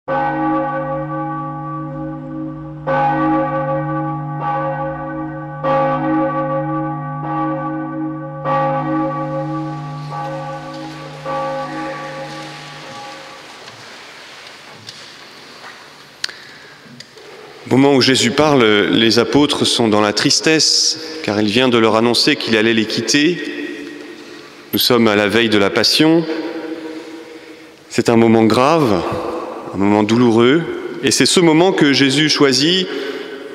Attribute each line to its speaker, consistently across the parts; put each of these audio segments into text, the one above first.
Speaker 1: Au moment où Jésus parle, les apôtres sont dans la tristesse, car il vient de leur annoncer qu'il allait les quitter. Nous sommes à la veille de la Passion. C'est un moment grave, un moment douloureux, et c'est ce moment que Jésus choisit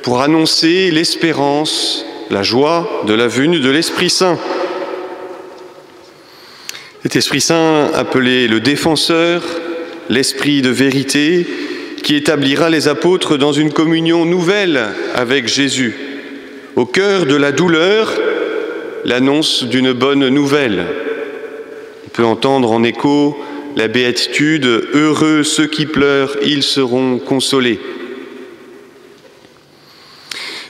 Speaker 1: pour annoncer l'espérance, la joie de la venue de l'Esprit Saint. Cet Esprit Saint appelé le Défenseur, l'Esprit de vérité, qui établira les apôtres dans une communion nouvelle avec Jésus. Au cœur de la douleur, l'annonce d'une bonne nouvelle. On peut entendre en écho la béatitude « Heureux ceux qui pleurent, ils seront consolés ».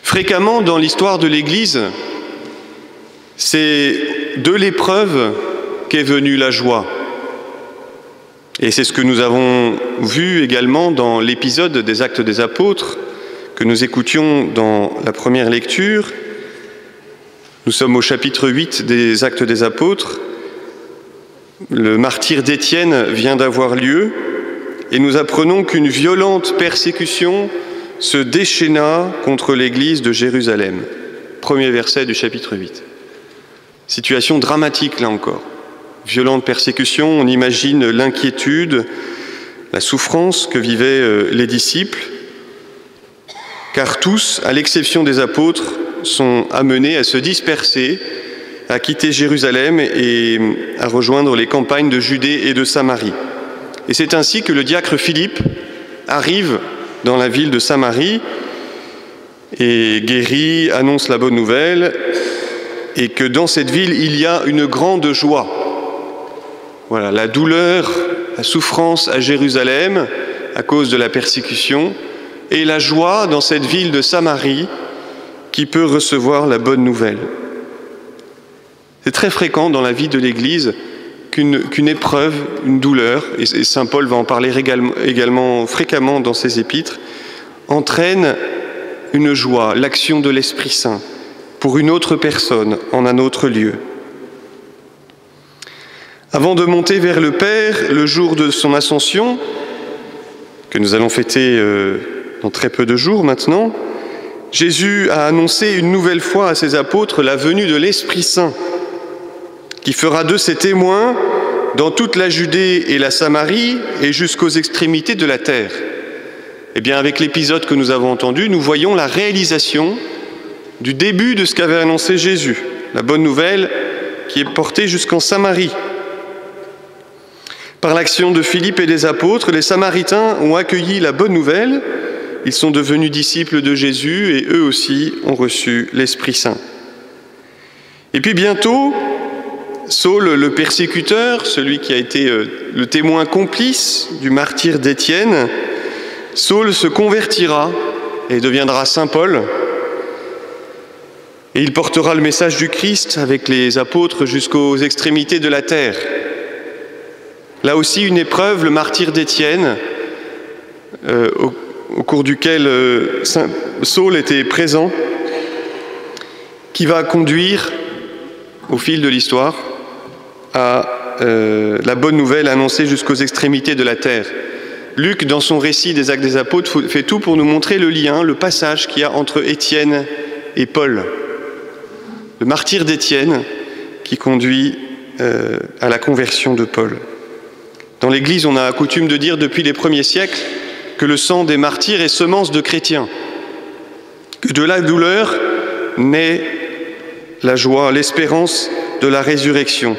Speaker 1: Fréquemment dans l'histoire de l'Église, c'est de l'épreuve qu'est venue la joie. Et c'est ce que nous avons vu également dans l'épisode des Actes des Apôtres, que nous écoutions dans la première lecture. Nous sommes au chapitre 8 des Actes des Apôtres. Le martyre d'Étienne vient d'avoir lieu et nous apprenons qu'une violente persécution se déchaîna contre l'église de Jérusalem. Premier verset du chapitre 8. Situation dramatique là encore. Violente persécution, on imagine l'inquiétude, la souffrance que vivaient les disciples, car tous, à l'exception des apôtres, sont amenés à se disperser, à quitter Jérusalem et à rejoindre les campagnes de Judée et de Samarie. Et c'est ainsi que le diacre Philippe arrive dans la ville de Samarie et guérit, annonce la bonne nouvelle, et que dans cette ville, il y a une grande joie. Voilà, la douleur, la souffrance à Jérusalem à cause de la persécution et la joie dans cette ville de Samarie qui peut recevoir la bonne nouvelle. C'est très fréquent dans la vie de l'Église qu'une épreuve, une douleur, et saint Paul va en parler également fréquemment dans ses épîtres, entraîne une joie, l'action de l'Esprit Saint pour une autre personne en un autre lieu. Avant de monter vers le Père, le jour de son ascension, que nous allons fêter dans très peu de jours maintenant, Jésus a annoncé une nouvelle fois à ses apôtres la venue de l'Esprit Saint, qui fera d'eux ses témoins dans toute la Judée et la Samarie et jusqu'aux extrémités de la terre. Eh bien, avec l'épisode que nous avons entendu, nous voyons la réalisation du début de ce qu'avait annoncé Jésus, la bonne nouvelle qui est portée jusqu'en Samarie. Par l'action de Philippe et des apôtres, les Samaritains ont accueilli la bonne nouvelle, ils sont devenus disciples de Jésus et eux aussi ont reçu l'Esprit Saint. Et puis bientôt, Saul, le persécuteur, celui qui a été le témoin complice du martyre d'Étienne, Saul se convertira et deviendra saint Paul. Et il portera le message du Christ avec les apôtres jusqu'aux extrémités de la terre. Là aussi, une épreuve, le martyre d'Étienne, au cours duquel Saul était présent, qui va conduire, au fil de l'histoire, à la bonne nouvelle annoncée jusqu'aux extrémités de la terre. Luc, dans son récit des Actes des Apôtres, fait tout pour nous montrer le lien, le passage qu'il y a entre Étienne et Paul. Le martyre d'Étienne qui conduit à la conversion de Paul. Dans l'Église, on a coutume de dire depuis les premiers siècles que le sang des martyrs est semence de chrétiens, que de la douleur naît la joie, l'espérance de la résurrection.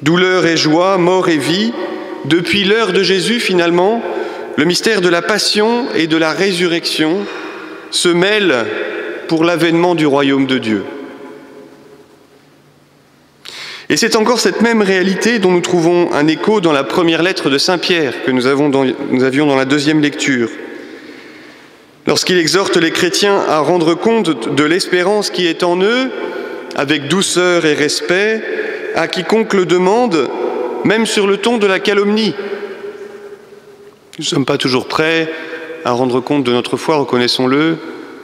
Speaker 1: Douleur et joie, mort et vie, depuis l'heure de Jésus finalement, le mystère de la passion et de la résurrection se mêlent pour l'avènement du royaume de Dieu. Et c'est encore cette même réalité dont nous trouvons un écho dans la première lettre de Saint Pierre que nous avions dans la deuxième lecture. Lorsqu'il exhorte les chrétiens à rendre compte de l'espérance qui est en eux, avec douceur et respect, à quiconque le demande, même sur le ton de la calomnie. Nous ne sommes pas toujours prêts à rendre compte de notre foi, reconnaissons-le,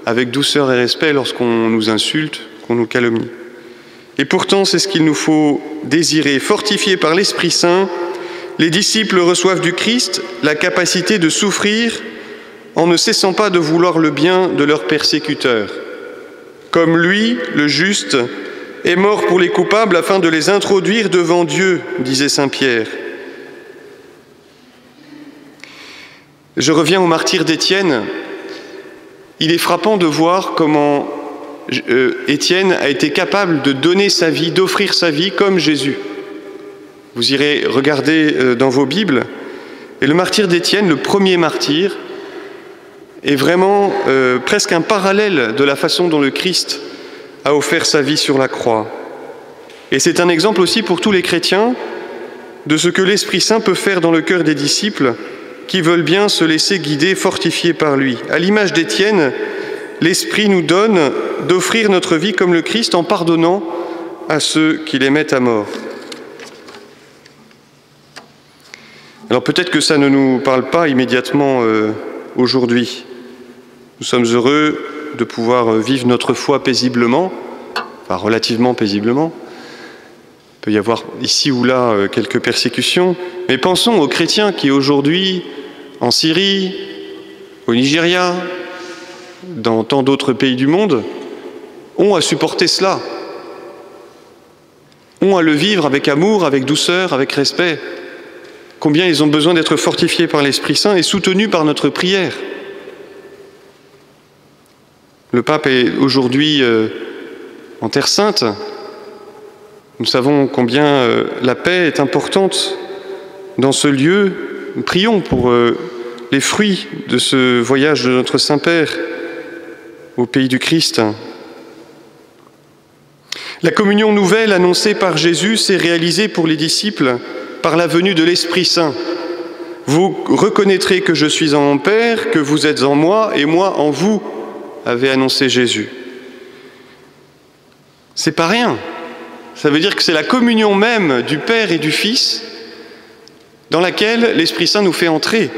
Speaker 1: avec douceur et respect lorsqu'on nous insulte, qu'on nous calomnie. Et pourtant, c'est ce qu'il nous faut désirer. Fortifiés par l'Esprit Saint, les disciples reçoivent du Christ la capacité de souffrir en ne cessant pas de vouloir le bien de leurs persécuteurs. Comme lui, le juste, est mort pour les coupables afin de les introduire devant Dieu, disait saint Pierre. Je reviens au martyre d'Étienne. Il est frappant de voir comment Étienne a été capable de donner sa vie, d'offrir sa vie comme Jésus. Vous irez regarder dans vos Bibles. Et le martyre d'Étienne, le premier martyr, est vraiment presque un parallèle de la façon dont le Christ a offert sa vie sur la croix. Et c'est un exemple aussi pour tous les chrétiens de ce que l'Esprit Saint peut faire dans le cœur des disciples qui veulent bien se laisser guider, fortifier par lui. À l'image d'Étienne, l'Esprit nous donne d'offrir notre vie comme le Christ en pardonnant à ceux qui les mettent à mort. Alors peut-être que ça ne nous parle pas immédiatement aujourd'hui. Nous sommes heureux de pouvoir vivre notre foi paisiblement, enfin relativement paisiblement. Il peut y avoir ici ou là quelques persécutions, mais pensons aux chrétiens qui aujourd'hui, en Syrie, au Nigeria, dans tant d'autres pays du monde, ont à supporter cela, ont à le vivre avec amour, avec douceur, avec respect. Combien ils ont besoin d'être fortifiés par l'Esprit Saint et soutenus par notre prière. Le pape est aujourd'hui en Terre Sainte. Nous savons combien la paix est importante dans ce lieu. Nous prions pour les fruits de ce voyage de notre Saint-Père au pays du Christ. La communion nouvelle annoncée par Jésus s'est réalisée pour les disciples par la venue de l'Esprit Saint. Vous reconnaîtrez que je suis en mon Père, que vous êtes en moi et moi en vous, avait annoncé Jésus. C'est pas rien. Ça veut dire que c'est la communion même du Père et du Fils dans laquelle l'Esprit Saint nous fait entrer.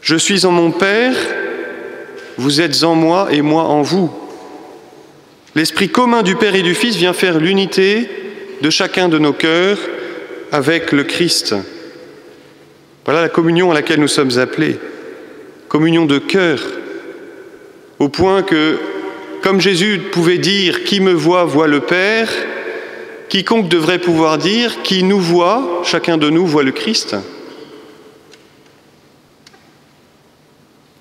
Speaker 1: Je suis en mon Père, vous êtes en moi et moi en vous. L'esprit commun du Père et du Fils vient faire l'unité de chacun de nos cœurs avec le Christ. Voilà la communion à laquelle nous sommes appelés. Communion de cœur, au point que, comme Jésus pouvait dire « Qui me voit, voit le Père », quiconque devrait pouvoir dire « Qui nous voit, chacun de nous voit le Christ ».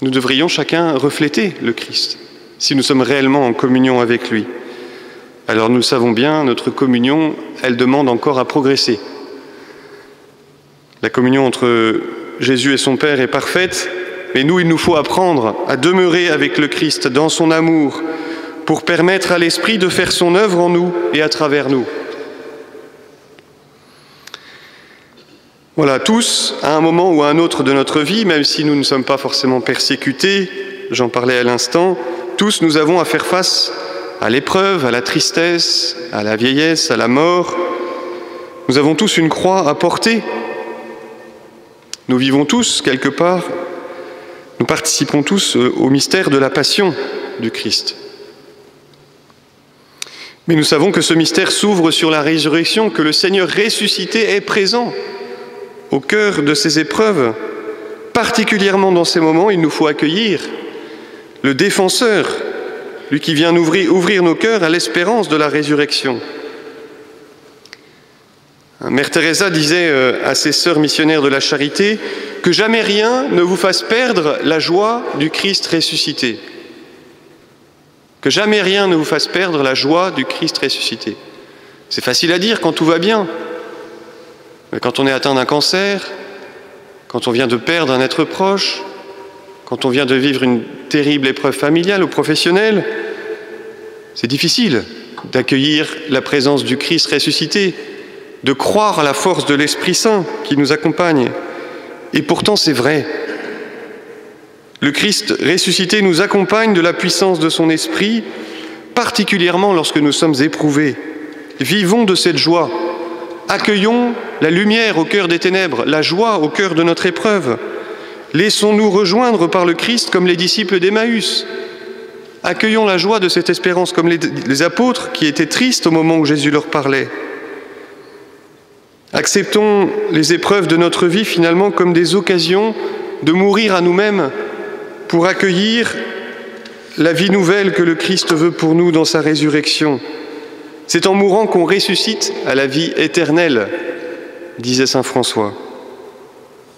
Speaker 1: Nous devrions chacun refléter le Christ, si nous sommes réellement en communion avec lui. Alors nous savons bien, notre communion, elle demande encore à progresser. La communion entre Jésus et son Père est parfaite, mais nous, il nous faut apprendre à demeurer avec le Christ dans son amour pour permettre à l'Esprit de faire son œuvre en nous et à travers nous. Voilà, tous, à un moment ou à un autre de notre vie, même si nous ne sommes pas forcément persécutés, j'en parlais à l'instant, tous nous avons à faire face à l'épreuve, à la tristesse, à la vieillesse, à la mort. Nous avons tous une croix à porter. Nous vivons tous, quelque part, nous participons tous au mystère de la passion du Christ. Mais nous savons que ce mystère s'ouvre sur la résurrection, que le Seigneur ressuscité est présent au cœur de ces épreuves. Particulièrement dans ces moments, il nous faut accueillir le défenseur, lui qui vient ouvrir nos cœurs à l'espérance de la résurrection. Mère Teresa disait à ses sœurs missionnaires de la charité que jamais rien ne vous fasse perdre la joie du Christ ressuscité. Que jamais rien ne vous fasse perdre la joie du Christ ressuscité. C'est facile à dire quand tout va bien. Mais quand on est atteint d'un cancer, quand on vient de perdre un être proche, quand on vient de vivre une terrible épreuve familiale ou professionnelle, c'est difficile d'accueillir la présence du Christ ressuscité, de croire à la force de l'Esprit Saint qui nous accompagne. Et pourtant, c'est vrai. Le Christ ressuscité nous accompagne de la puissance de son Esprit, particulièrement lorsque nous sommes éprouvés. Vivons de cette joie. Accueillons la lumière au cœur des ténèbres, la joie au cœur de notre épreuve. Laissons-nous rejoindre par le Christ comme les disciples d'Emmaüs. Accueillons la joie de cette espérance comme les apôtres qui étaient tristes au moment où Jésus leur parlait. Acceptons les épreuves de notre vie finalement comme des occasions de mourir à nous-mêmes pour accueillir la vie nouvelle que le Christ veut pour nous dans sa résurrection. C'est en mourant qu'on ressuscite à la vie éternelle, disait saint François.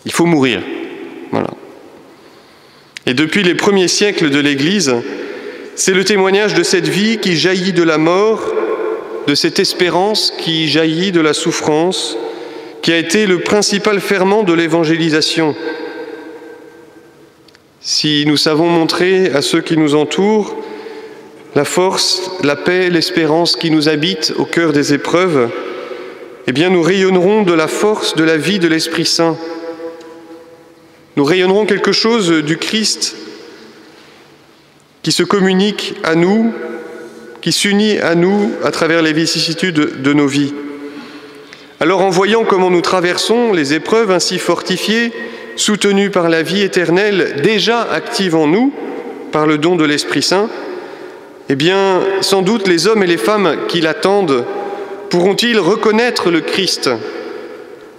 Speaker 1: Il faut mourir. Voilà. Et depuis les premiers siècles de l'Église, c'est le témoignage de cette vie qui jaillit de la mort, de cette espérance qui jaillit de la souffrance, qui a été le principal ferment de l'évangélisation. Si nous savons montrer à ceux qui nous entourent la force, la paix, l'espérance qui nous habitent au cœur des épreuves, eh bien nous rayonnerons de la force de la vie de l'Esprit Saint. Nous rayonnerons quelque chose du Christ qui se communique à nous, qui s'unit à nous à travers les vicissitudes de nos vies. Alors en voyant comment nous traversons les épreuves ainsi fortifiées, soutenues par la vie éternelle déjà active en nous, par le don de l'Esprit Saint, eh bien sans doute les hommes et les femmes qui l'attendent pourront-ils reconnaître le Christ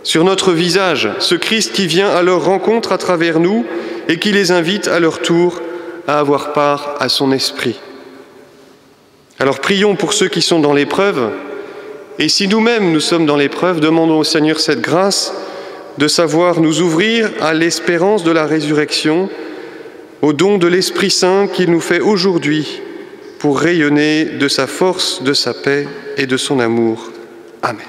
Speaker 1: sur notre visage, ce Christ qui vient à leur rencontre à travers nous et qui les invite à leur tour à avoir part à son esprit. Alors prions pour ceux qui sont dans l'épreuve, et si nous-mêmes nous sommes dans l'épreuve, demandons au Seigneur cette grâce de savoir nous ouvrir à l'espérance de la résurrection, au don de l'Esprit Saint qu'il nous fait aujourd'hui pour rayonner de sa force, de sa paix et de son amour. Amen.